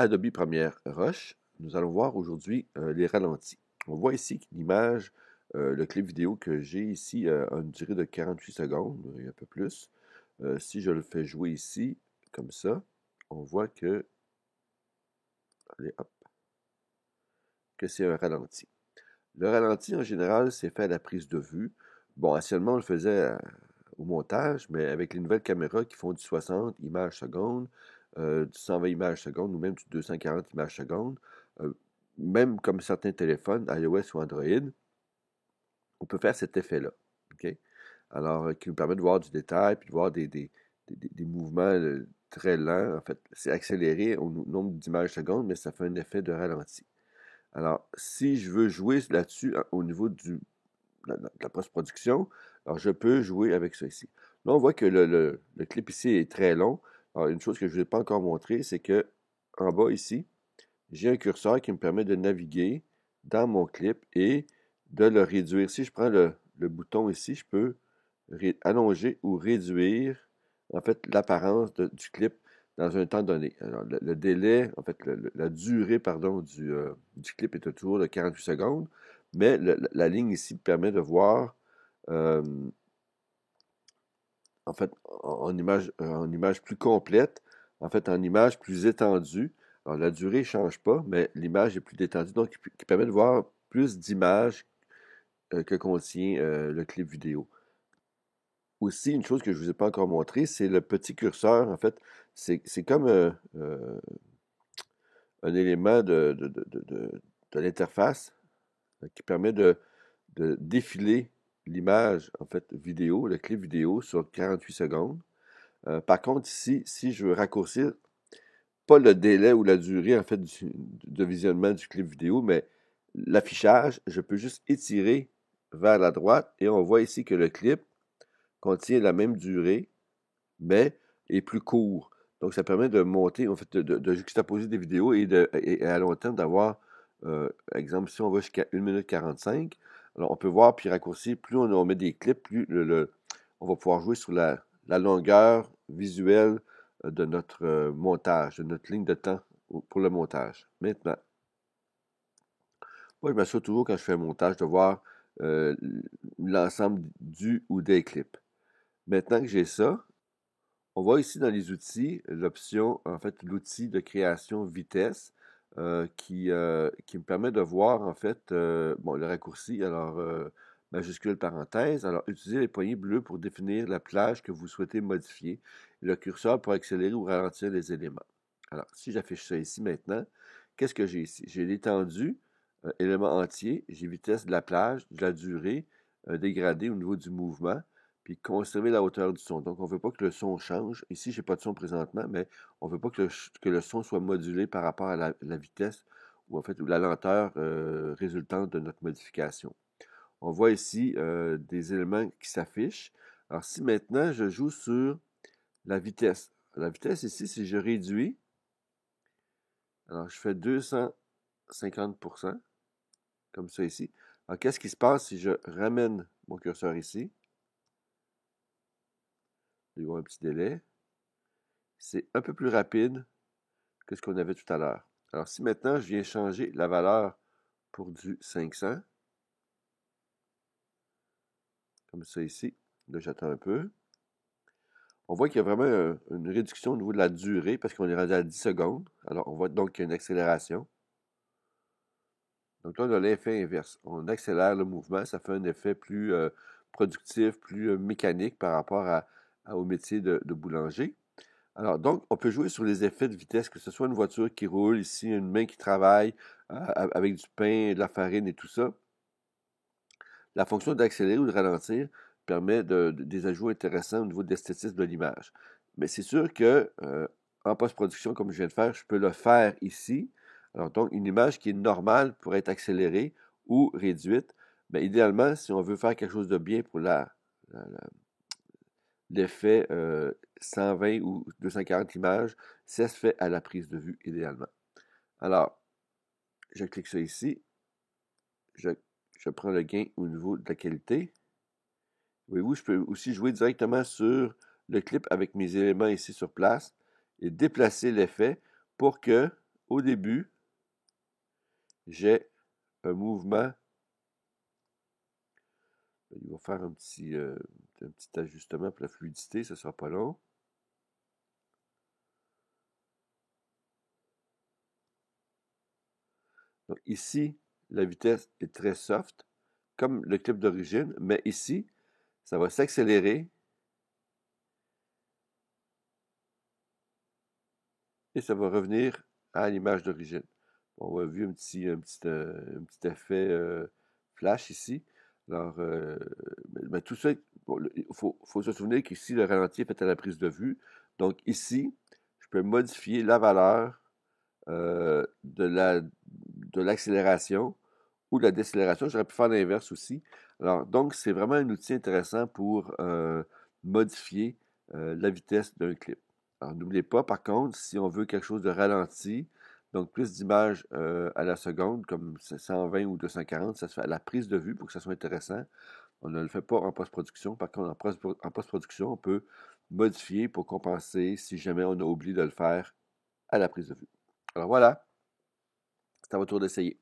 Adobe Premiere Rush, nous allons voir aujourd'hui les ralentis. On voit ici que l'image, le clip vidéo que j'ai ici a une durée de 48 secondes, et un peu plus. Si je le fais jouer ici, comme ça, on voit que, allez, hop, que c'est un ralenti. Le ralenti, en général, c'est fait à la prise de vue. Bon, anciennement, on le faisait au montage, mais avec les nouvelles caméras qui font du 60 images secondes, du 120 images secondes ou même du 240 images secondes, euh, même comme certains téléphones, iOS ou Android, on peut faire cet effet-là. OK? Alors, qui nous permet de voir du détail, puis de voir des mouvements très lents. En fait, c'est accéléré au nombre d'images secondes, mais ça fait un effet de ralenti. Alors, si je veux jouer là-dessus au niveau de la post-production, alors je peux jouer avec ça ici. Là, on voit que le clip ici est très long. Alors, une chose que je ne vous ai pas encore montré, c'est que en bas ici, j'ai un curseur qui me permet de naviguer dans mon clip et de le réduire. Si je prends le bouton ici, je peux allonger ou réduire en fait l'apparence du clip dans un temps donné. Alors, le délai, en fait, la durée, pardon, du clip est autour de 48 secondes, mais la ligne ici permet de voir, euh, en fait, en image plus complète, en fait, en image plus étendue. Alors, la durée ne change pas, mais l'image est plus détendue, donc qui permet de voir plus d'images que contient le clip vidéo. Aussi, une chose que je ne vous ai pas encore montré, c'est le petit curseur. En fait, c'est comme un élément de l'interface qui permet de défiler l'image, en fait, vidéo, le clip vidéo sur 48 secondes. Par contre, ici, si je veux raccourcir, pas le délai ou la durée, en fait, de visionnement du clip vidéo, mais l'affichage, je peux juste étirer vers la droite et on voit ici que le clip contient la même durée, mais est plus court. Donc, ça permet de monter, en fait, de juxtaposer des vidéos et à long terme d'avoir, exemple, si on va jusqu'à 1 minute 45, alors on peut voir puis raccourcir, plus on met des clips, plus on va pouvoir jouer sur la longueur visuelle de notre montage, de notre ligne de temps pour le montage. Maintenant, moi, je m'assure toujours quand je fais un montage de voir euh, l'ensemble du ou des clips. Maintenant que j'ai ça, on voit ici dans les outils l'option, en fait, l'outil de création vitesse qui me permet de voir, en fait, bon, le raccourci, alors, majuscule parenthèse. Alors, utilisez les poignées bleues pour définir la plage que vous souhaitez modifier et le curseur pour accélérer ou ralentir les éléments. Alors, si j'affiche ça ici maintenant, qu'est-ce que j'ai ici? J'ai l'étendue, élément entier, j'ai vitesse de la plage, de la durée, dégradé au niveau du mouvement puis conserver la hauteur du son. Donc, on ne veut pas que le son change. Ici, je n'ai pas de son présentement, mais on ne veut pas que le son soit modulé par rapport à la vitesse ou en fait ou la lenteur résultante de notre modification. On voit ici des éléments qui s'affichent. Alors, si maintenant je joue sur la vitesse ici, si je réduis, alors je fais 250%, comme ça ici. Alors, qu'est-ce qui se passe si je ramène mon curseur ici? Il y a un petit délai. C'est un peu plus rapide que ce qu'on avait tout à l'heure. Alors, si maintenant je viens changer la valeur pour du 500, comme ça ici, là j'attends un peu, on voit qu'il y a vraiment une réduction au niveau de la durée parce qu'on est rendu à 10 secondes. Alors, on voit donc qu'il y a une accélération. Donc là, on a l'effet inverse. On accélère le mouvement, ça fait un effet plus productif, plus mécanique par rapport au métier de boulanger. Alors, donc, on peut jouer sur les effets de vitesse, que ce soit une voiture qui roule, ici, une main qui travaille avec du pain, de la farine et tout ça. La fonction d'accélérer ou de ralentir permet des ajouts intéressants au niveau de l'esthétisme de l'image. Mais c'est sûr que en post-production, comme je viens de faire, je peux le faire ici. Alors, donc, une image qui est normale pourrait être accélérée ou réduite. Mais idéalement, si on veut faire quelque chose de bien pour l'effet 120 ou 240 images, ça se fait à la prise de vue idéalement. Alors, je clique ça ici. Je, je prends le gain au niveau de la qualité. Voyez-vous, je peux aussi jouer directement sur le clip avec mes éléments ici sur place et déplacer l'effet pour que au début, j'ai un mouvement. Il va faire un petit ajustement pour la fluidité, ce ne sera pas long. Donc ici, la vitesse est très soft, comme le clip d'origine, mais ici, ça va s'accélérer et ça va revenir à l'image d'origine. On va voir un petit effet flash ici. Alors, mais tout ça, bon, il faut se souvenir qu'ici, le ralenti est fait à la prise de vue. Donc ici, je peux modifier la valeur de l'accélération ou de la décélération. J'aurais pu faire l'inverse aussi. Alors, donc, c'est vraiment un outil intéressant pour modifier la vitesse d'un clip. Alors, n'oubliez pas, par contre, si on veut quelque chose de ralenti, donc plus d'images à la seconde, comme 120 ou 240, ça se fait à la prise de vue pour que ça soit intéressant. On ne le fait pas en post-production. Par contre, en post-production, on peut modifier pour compenser si jamais on a oublié de le faire à la prise de vue. Alors voilà, c'est à votre tour d'essayer.